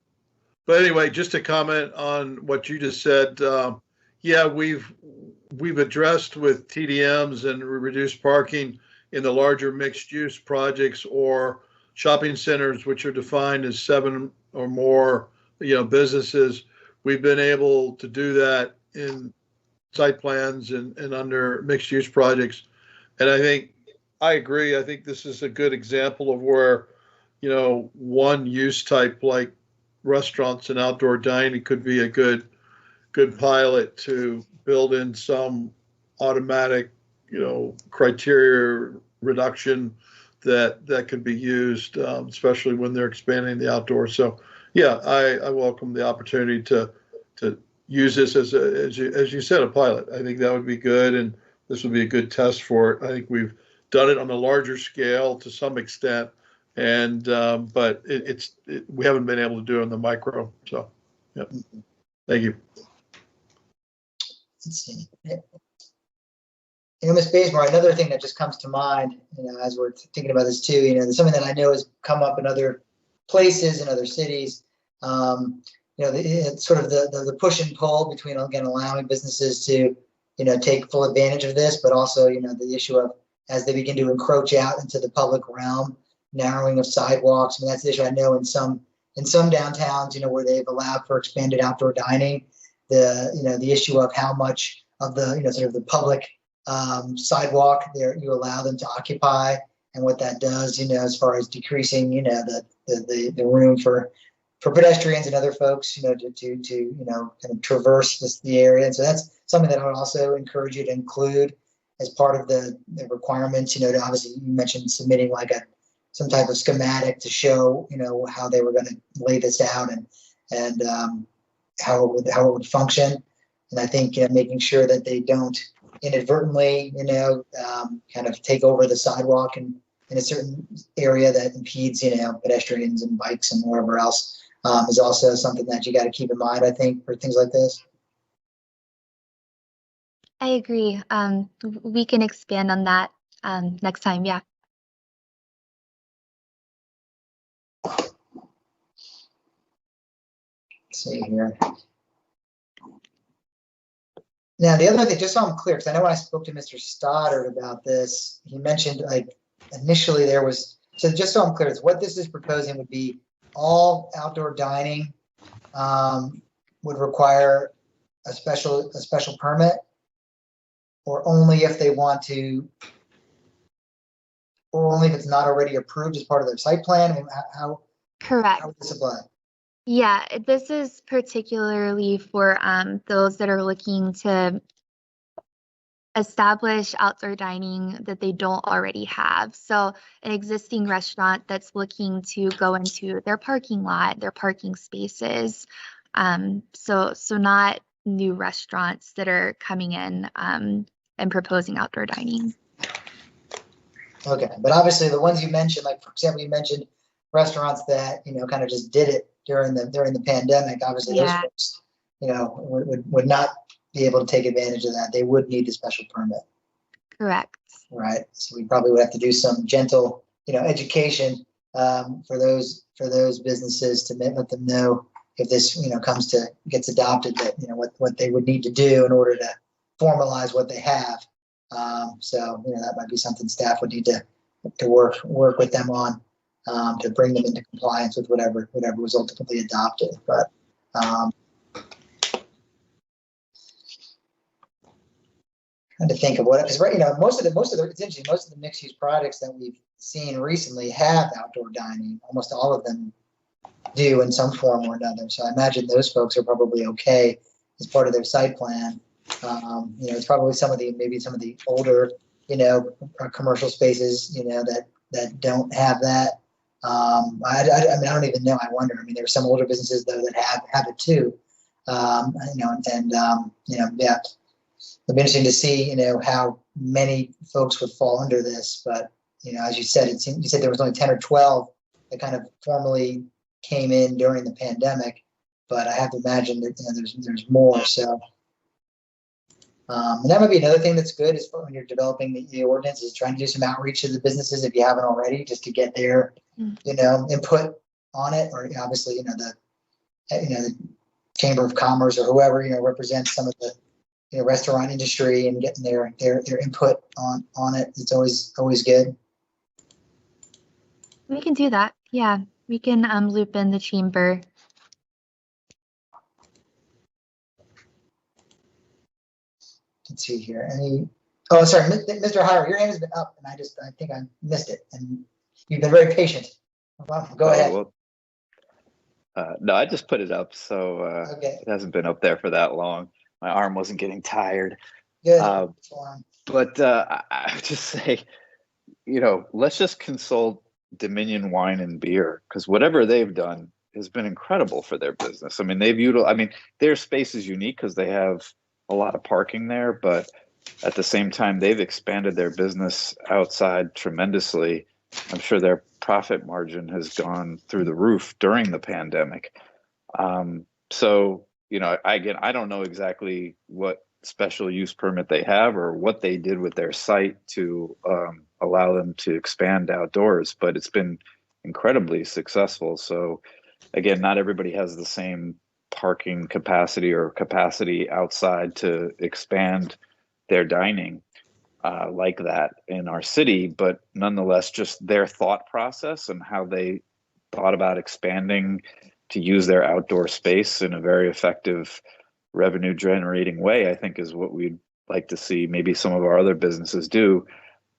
But anyway, just to comment on what you just said, yeah, we've addressed with TDMs and reduced parking in the larger mixed-use projects or shopping centers, which are defined as 7 or more, businesses. We've been able to do that in site plans and under mixed-use projects. And I agree. I think this is a good example of where, one use type like restaurants and outdoor dining could be a good pilot to build in some automatic, criteria reduction that could be used, especially when they're expanding the outdoors. So, yeah, I welcome the opportunity to use this as you said, a pilot. I think that would be good, and this would be a good test for it. I think we've done it on a larger scale to some extent, and but we haven't been able to do it on the micro. So, yeah, thank you. Let's see. Ms. Bazemore, another thing that just comes to mind, as we're thinking about this too, there's something that I know has come up in other places in other cities. It's sort of the push and pull between, again, allowing businesses to, take full advantage of this, but also, the issue of as they begin to encroach out into the public realm, narrowing of sidewalks. That's the issue I know in some downtowns, where they've allowed for expanded outdoor dining. The issue of how much of the, sort of the public sidewalk there you allow them to occupy, and what that does, as far as decreasing, the room for pedestrians and other folks, to kind of traverse the area. And so that's something that I would also encourage you to include as part of the requirements. Obviously you mentioned submitting like some type of schematic to show, how they were going to lay this out, and how it would function. And I think making sure that they don't inadvertently, kind of take over the sidewalk in a certain area that impedes, pedestrians and bikes and wherever else is also something that you got to keep in mind, I think, for things like this. I agree. We can expand on that next time. Yeah. Let's see here. Now, the other thing, just so I'm clear, because I know when I spoke to Mr. Stoddard about this, he mentioned like initially there was, so just so I'm clear, what this is proposing would be all outdoor dining would require a special permit, or only if they want to, or only if it's not already approved as part of their site plan? I mean, Correct. how would this apply? Yeah, this is particularly for those that are looking to establish outdoor dining that they don't already have. So an existing restaurant that's looking to go into their parking lot, their parking spaces. So not new restaurants that are coming in and proposing outdoor dining. Okay, but obviously the ones you mentioned, like for example, you mentioned restaurants that kind of just did it during the pandemic. Obviously, those folks, would not be able to take advantage of that. They would need the special permit. Correct. Right. So we probably would have to do some gentle, education for those businesses to let them know if this, gets adopted, that what they would need to do in order to formalize what they have. So that might be something staff would need to work with them on. To bring them into compliance with whatever was ultimately adopted. But trying to think of what, because most of the mixed use projects that we've seen recently have outdoor dining. Almost all of them do in some form or another. So I imagine those folks are probably okay as part of their site plan. It's probably some of the older commercial spaces that don't have that. I mean, I don't even know. I wonder. I mean, there are some older businesses though that have it too. Yeah, it'll be interesting to see, how many folks would fall under this. But as you said, you said there was only 10 or 12 that kind of formally came in during the pandemic. But I have to imagine that there's more. So. And that might be another thing that's good is when you're developing the ordinance is trying to do some outreach to the businesses if you haven't already, just to get their, input on it, or obviously, the Chamber of Commerce or whoever, represents some of the, restaurant industry and getting their input on it. It's always good. We can do that. Yeah, we can loop in the chamber. Let's see here. Oh, sorry, Mr. Hire, your hand has been up, and I think I missed it, and you've been very patient. Well, go ahead. Well, no, I just put it up, so Okay. It hasn't been up there for that long. My arm wasn't getting tired. Good. But I would just say, let's just consult Dominion Wine and Beer, because whatever they've done has been incredible for their business. I mean, their space is unique because they have a lot of parking there, but at the same time, they've expanded their business outside tremendously. I'm sure their profit margin has gone through the roof during the pandemic. So, again, I don't know exactly what special use permit they have or what they did with their site to allow them to expand outdoors, but it's been incredibly successful. So again, not everybody has the same parking capacity or capacity outside to expand their dining like that in our city, but nonetheless, just their thought process and how they thought about expanding to use their outdoor space in a very effective revenue generating way, I think is what we'd like to see maybe some of our other businesses do,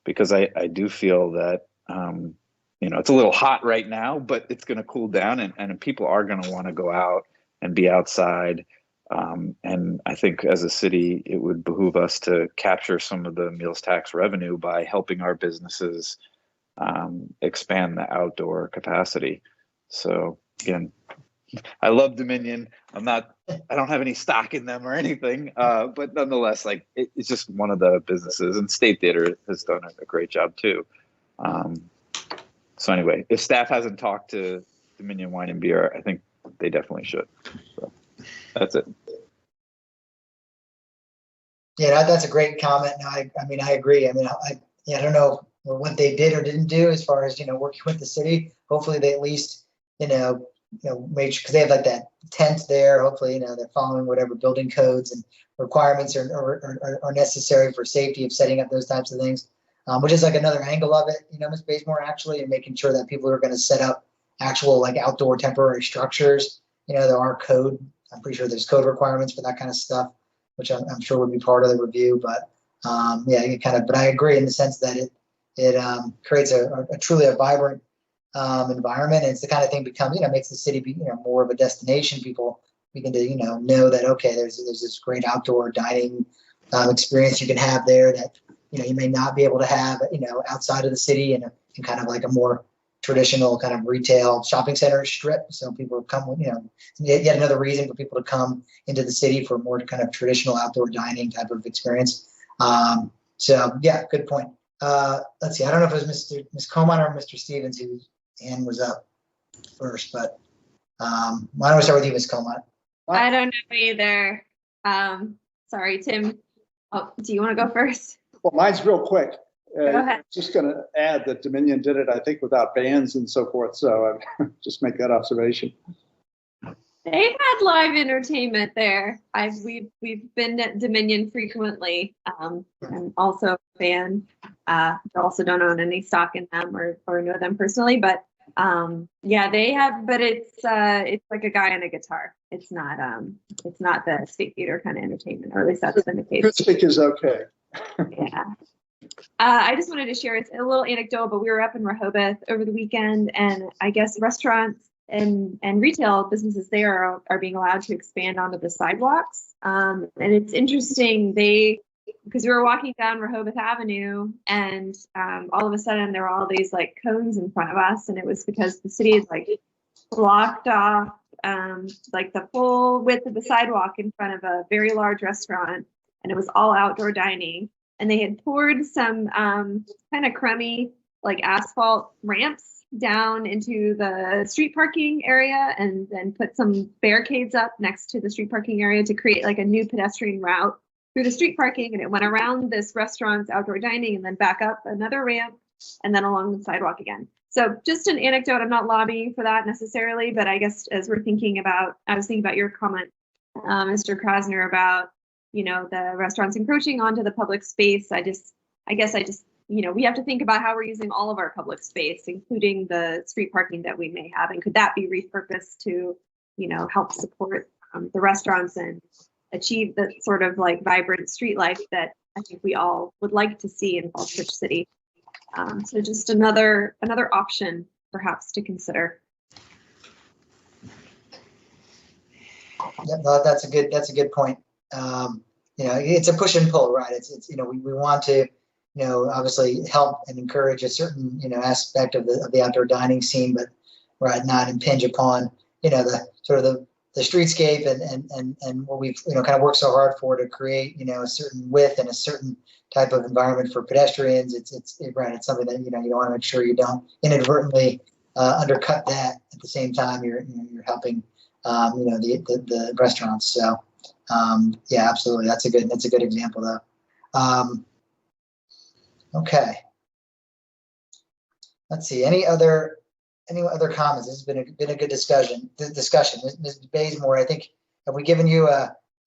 because I do feel that it's a little hot right now, but it's going to cool down and people are going to want to go out and be outside. And I think as a city, it would behoove us to capture some of the meals tax revenue by helping our businesses expand the outdoor capacity. So again, I love Dominion. I don't have any stock in them or anything, but nonetheless, like it's just one of the businesses, and State Theater has done a great job too. So anyway, if staff hasn't talked to Dominion Wine and Beer, I think they definitely should. So that's it. Yeah, that's a great comment. And I mean, I agree. I mean, I don't know what they did or didn't do as far as, working with the city. Hopefully they at least, made sure, because they have like that tent there. Hopefully, they're following whatever building codes and requirements are necessary for safety of setting up those types of things, which is like another angle of it, Ms. Bazemore, actually, and making sure that people who are going to set up actual like outdoor temporary structures, there are I'm pretty sure there's code requirements for that kind of stuff, which I'm sure would be part of the review. But but I agree in the sense that it creates a truly a vibrant environment. And it's the kind of thing makes the city be, more of a destination. People begin to, know that, okay, there's this great outdoor dining experience you can have there that, you may not be able to have, outside of the city and kind of like a more traditional kind of retail shopping center strip. So people come, yet another reason for people to come into the city for more kind of traditional outdoor dining type of experience. So yeah, good point. Let's see. I don't know if it was Ms. Coman or Mr. Stevens whose hand was up first, but why don't we start with you, Ms. Coman? I don't know either. Sorry, Tim. Oh, do you want to go first? Well, mine's real quick. Go ahead. Just going to add that Dominion did it, I think, without bands and so forth. So I just make that observation. They've had live entertainment there. We've been at Dominion frequently. I'm also a fan. I also don't own any stock in them or know them personally, but yeah, they have. But it's like a guy on a guitar. It's not the State Theater kind of entertainment, or at least that's been the case. Acoustic is okay. Yeah. I just wanted to share, it's a little anecdote, but we were up in Rehoboth over the weekend, and I guess restaurants and retail businesses there are being allowed to expand onto the sidewalks. And it's interesting, because we were walking down Rehoboth Avenue, and all of a sudden there were all these like cones in front of us, and it was because the city is like blocked off like the full width of the sidewalk in front of a very large restaurant, and it was all outdoor dining. And they had poured some kind of crummy like asphalt ramps down into the street parking area, and then put some barricades up next to the street parking area to create like a new pedestrian route through the street parking. And it went around this restaurant's outdoor dining and then back up another ramp and then along the sidewalk again. So just an anecdote. I'm not lobbying for that necessarily, but I guess as we're thinking about, I was thinking about your comment, Mr. Krasner, about the restaurants encroaching onto the public space. I guess we have to think about how we're using all of our public space, including the street parking that we may have. And could that be repurposed to, help support the restaurants and achieve the sort of like vibrant street life that I think we all would like to see in Falls Church City. So just another option perhaps to consider. Yeah, that's a good point. It's a push and pull, right? It's we want to, obviously help and encourage a certain, aspect of the outdoor dining scene, but right, not impinge upon, the sort of the streetscape and what we've, kind of worked so hard for to create, a certain width and a certain type of environment for pedestrians. It's right. It's something that, you want to make sure you don't inadvertently undercut that. At the same time, you're helping, the restaurants. So. Yeah, absolutely. That's a good example though. Okay. Let's see. Any other comments? This has been a good discussion. Ms. Bazemore, I think, have we given you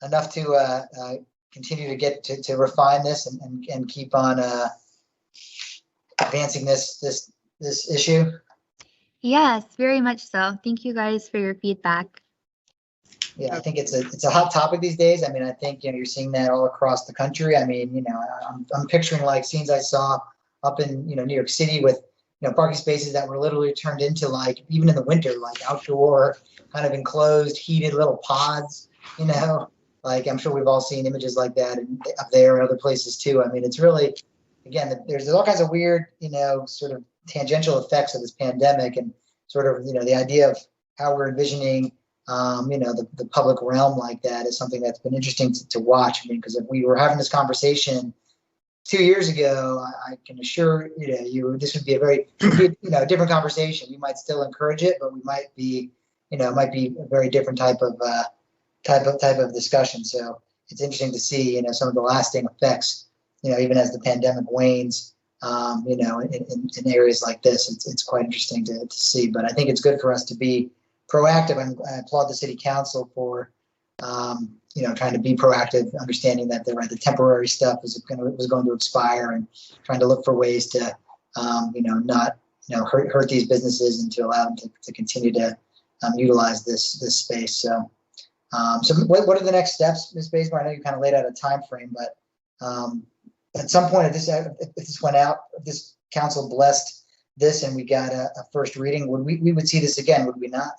enough to continue to get to refine this and keep on advancing this issue? Yes, very much so. Thank you guys for your feedback. Yeah, I think it's a hot topic these days. I mean, I think you're seeing that all across the country. I mean, I'm picturing like scenes I saw up in New York City with parking spaces that were literally turned into like, even in the winter, like outdoor kind of enclosed heated little pods. Like I'm sure we've all seen images like that up there and other places too. I mean, it's really, again, there's all kinds of weird sort of tangential effects of this pandemic, and sort of the idea of how we're envisioning the public realm like that is something that's been interesting to watch. I mean, because if we were having this conversation 2 years ago, I can assure you this would be a different conversation. We might still encourage it, but we might be, it might be a very different type of discussion. So it's interesting to see, some of the lasting effects, even as the pandemic wanes, in areas like this. It's quite interesting to see. But I think it's good for us to be proactive. I applaud the city council for, trying to be proactive, understanding that the temporary stuff was going to expire, and trying to look for ways to, not, hurt these businesses and to allow them to continue to utilize this space. So, what are the next steps, Ms. Bazemore? I know you kind of laid out a time frame, but at some point, if this went out, if this council blessed this and we got a first reading, we would see this again, would we not?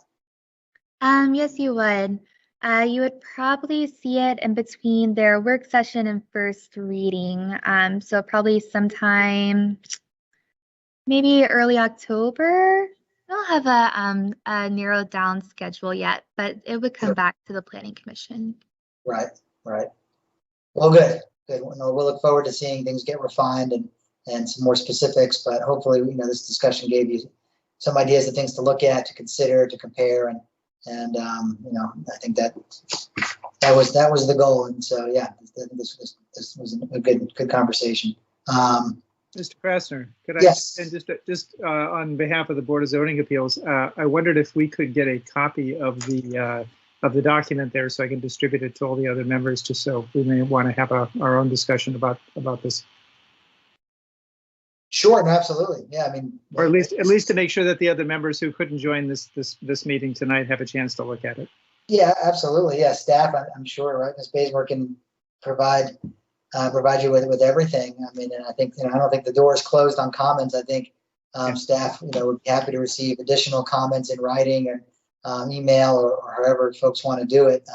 Yes, you would. You would probably see it in between their work session and first reading. So probably sometime, maybe early October. I don't have a narrowed down schedule yet, but it would come back to the Planning Commission. Right. Well, good. We'll look forward to seeing things get refined and some more specifics, but hopefully, this discussion gave you some ideas of things to look at, to consider, to compare, and I think that was the goal. And so, yeah, this was a good conversation. Mr. Krasner, could I, yes. and just on behalf of the Board of Zoning Appeals, I wondered if we could get a copy of the document there so I can distribute it to all the other members, just so we may want to have our own discussion about this. Sure, no, absolutely. Yeah, I mean, or at least to make sure that the other members who couldn't join this meeting tonight have a chance to look at it. Yeah, absolutely. Yeah, staff, I'm sure, right? Ms. Bazemore can provide you with everything. I mean, and I think, I don't think the door is closed on comments. I think staff, would be happy to receive additional comments in writing or email or however folks want to do it.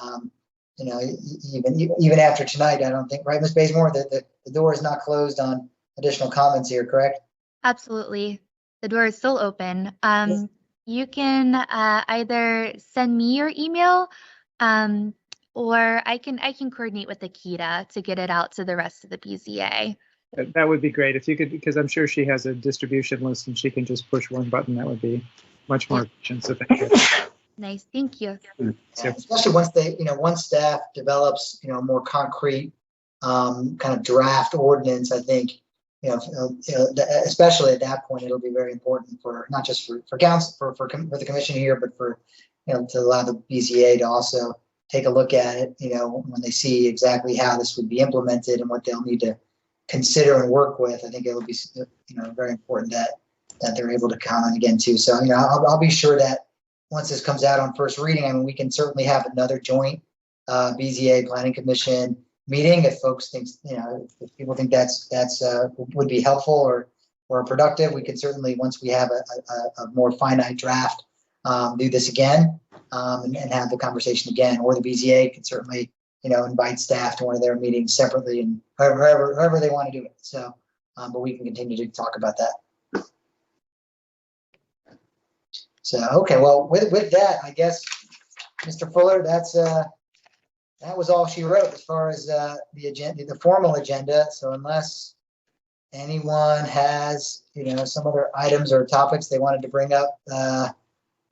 Even after tonight, I don't think, right, Ms. Bazemore, the door is not closed on additional comments here, correct? Absolutely. The door is still open. Yes. You can either send me your email, or I can coordinate with Akita to get it out to the rest of the BZA. That would be great if you could, because I'm sure she has a distribution list and she can just push one button. That would be much more efficient. So thank you. Nice, thank you. Yeah, especially once staff develops, a more concrete kind of draft ordinance, I think, especially at that point, it'll be very important for not just for council, for the commission here, but for, to allow the BZA to also take a look at it, when they see exactly how this would be implemented and what they'll need to consider and work with. I think it'll be, very important that they're able to comment again too. So, I'll be sure that once this comes out on first reading, I mean, we can certainly have another joint BZA Planning Commission meeting if folks think, if people think that's would be helpful or productive. We can certainly, once we have a more finite draft, do this again and have the conversation again. Or the BZA can certainly, invite staff to one of their meetings separately, and however they want to do it. So, but we can continue to talk about that. So, okay, well, with that, I guess, Mr. Fuller, that was all she wrote as far as the agenda, the formal agenda. So unless anyone has, some other items or topics they wanted to bring up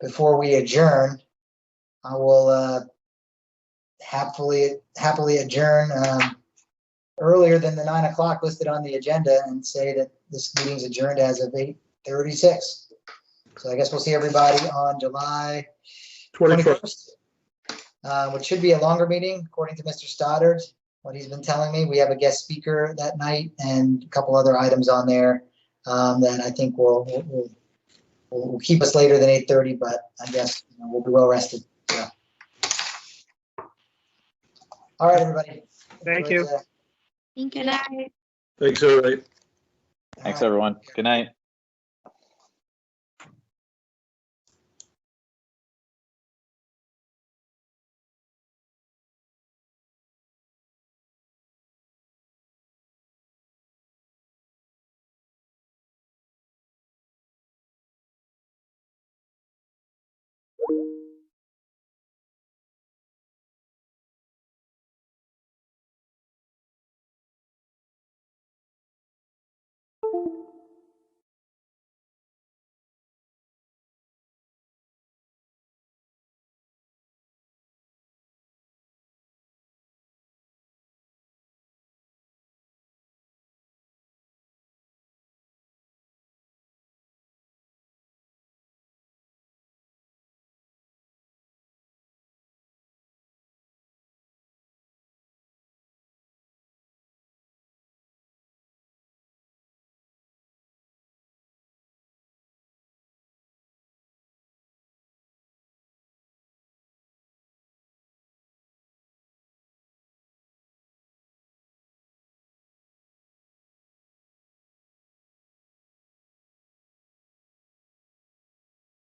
before we adjourn, I will happily adjourn earlier than the 9 o'clock listed on the agenda and say that this meeting's adjourned as of 8:36. So I guess we'll see everybody on July 21st. Which should be a longer meeting, according to Mr. Stoddard, what he's been telling me. We have a guest speaker that night and a couple other items on there that I think will keep us later than 8:30, but I guess we'll be well rested. So. All right, everybody. Thank you. Thank you. Good night. Thanks, everybody. Thanks, everyone. Good night.